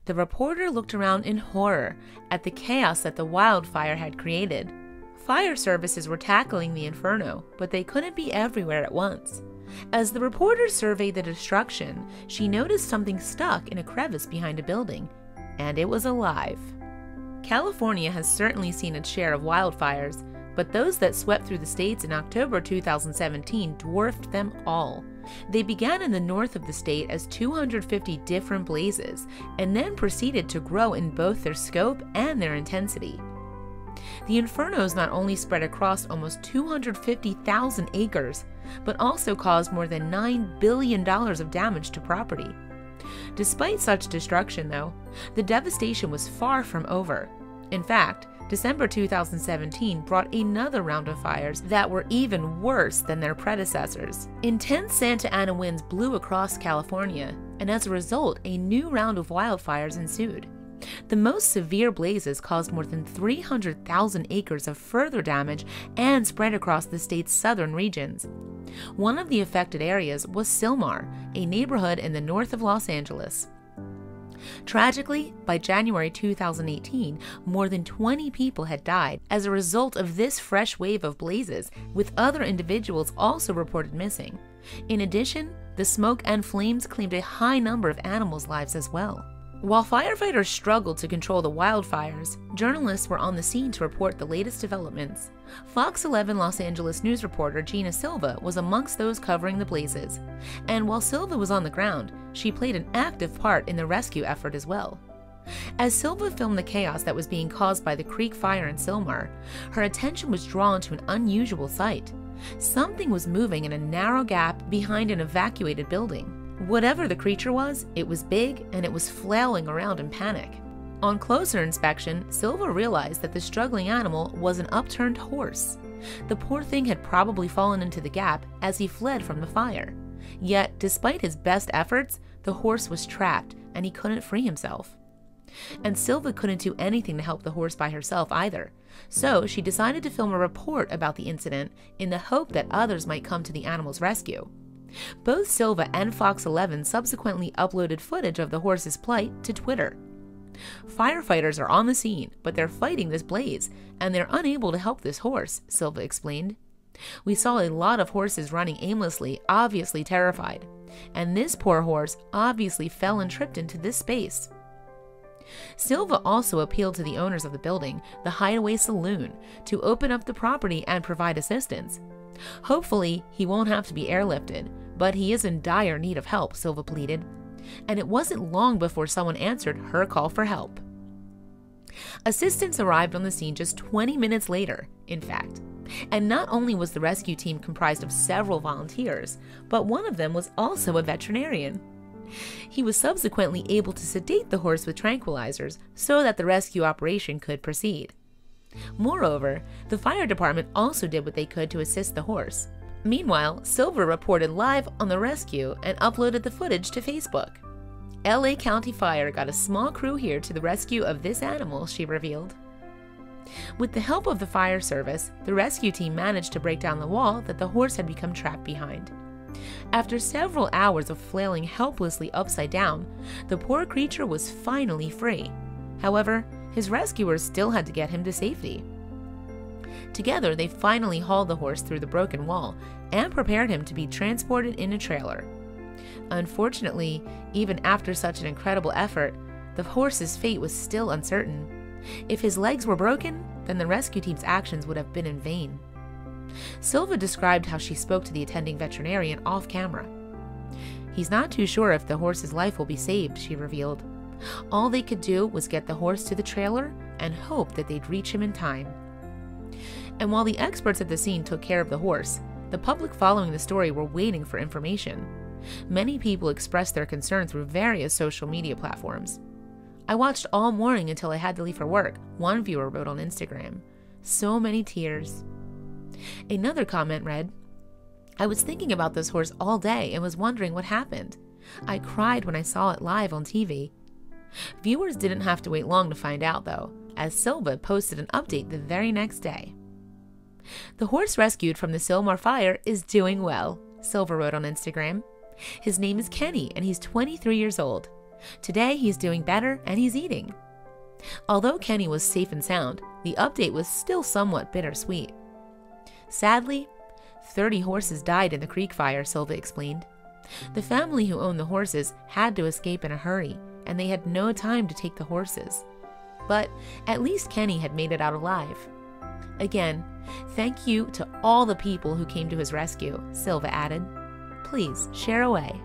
The reporter looked around in horror at the chaos that the wildfire had created. Fire services were tackling the inferno, but they couldn't be everywhere at once. As the reporter surveyed the destruction, she noticed something stuck in a crevice behind a building, and it was alive. California has certainly seen its share of wildfires, but those that swept through the states in October 2017 dwarfed them all. They began in the north of the state as 250 different blazes, and then proceeded to grow in both their scope and their intensity. The infernos not only spread across almost 250,000 acres, but also caused more than $9 billion of damage to property. Despite such destruction, though, the devastation was far from over. In fact, December 2017 brought another round of fires that were even worse than their predecessors. Intense Santa Ana winds blew across California, and as a result, a new round of wildfires ensued. The most severe blazes caused more than 300,000 acres of further damage and spread across the state's southern regions. One of the affected areas was Sylmar, a neighborhood in the north of Los Angeles. Tragically, by January 2018, more than 20 people had died as a result of this fresh wave of blazes, with other individuals also reported missing. In addition, the smoke and flames claimed a high number of animals' lives as well. While firefighters struggled to control the wildfires, journalists were on the scene to report the latest developments. Fox 11 Los Angeles news reporter Gina Silva was amongst those covering the blazes, and while Silva was on the ground, she played an active part in the rescue effort as well. As Silva filmed the chaos that was being caused by the Creek Fire in Sylmar, her attention was drawn to an unusual sight. Something was moving in a narrow gap behind an evacuated building. Whatever the creature was, it was big and it was flailing around in panic. On closer inspection, Silva realized that the struggling animal was an upturned horse. The poor thing had probably fallen into the gap as he fled from the fire. Yet, despite his best efforts, the horse was trapped and he couldn't free himself. And Silva couldn't do anything to help the horse by herself either, so she decided to film a report about the incident in the hope that others might come to the animal's rescue. Both Silva and Fox 11 subsequently uploaded footage of the horse's plight to Twitter. Firefighters are on the scene, but they're fighting this blaze, and they're unable to help this horse, Silva explained. We saw a lot of horses running aimlessly, obviously terrified, and this poor horse obviously fell and tripped into this space. Silva also appealed to the owners of the building, the Hideaway Saloon, to open up the property and provide assistance. Hopefully, he won't have to be airlifted, but he is in dire need of help, Silva pleaded. And it wasn't long before someone answered her call for help. Assistance arrived on the scene just 20 minutes later, in fact. And not only was the rescue team comprised of several volunteers, but one of them was also a veterinarian. He was subsequently able to sedate the horse with tranquilizers so that the rescue operation could proceed. Moreover, the fire department also did what they could to assist the horse. Meanwhile, Silva reported live on the rescue and uploaded the footage to Facebook. LA County Fire got a small crew here to the rescue of this animal, she revealed. With the help of the fire service, the rescue team managed to break down the wall that the horse had become trapped behind. After several hours of flailing helplessly upside down, the poor creature was finally free. However, his rescuers still had to get him to safety. Together, they finally hauled the horse through the broken wall and prepared him to be transported in a trailer. Unfortunately, even after such an incredible effort, the horse's fate was still uncertain. If his legs were broken, then the rescue team's actions would have been in vain. Silva described how she spoke to the attending veterinarian off camera. "He's not too sure if the horse's life will be saved," she revealed. All they could do was get the horse to the trailer and hope that they'd reach him in time. And while the experts at the scene took care of the horse, the public following the story were waiting for information. Many people expressed their concern through various social media platforms. "I watched all morning until I had to leave for work," one viewer wrote on Instagram. "So many tears." Another comment read, "I was thinking about this horse all day and was wondering what happened. I cried when I saw it live on TV." Viewers didn't have to wait long to find out, though, as Silva posted an update the very next day. "The horse rescued from the Sylmar fire is doing well," Silva wrote on Instagram. "His name is Kenny and he's 23 years old. Today, he's doing better and he's eating. Although Kenny was safe and sound, the update was still somewhat bittersweet. Sadly, 30 horses died in the creek fire, Silva explained. The family who owned the horses had to escape in a hurry, and they had no time to take the horses. But at least Kenny had made it out alive. Again, thank you to all the people who came to his rescue, Silva added. Please share away.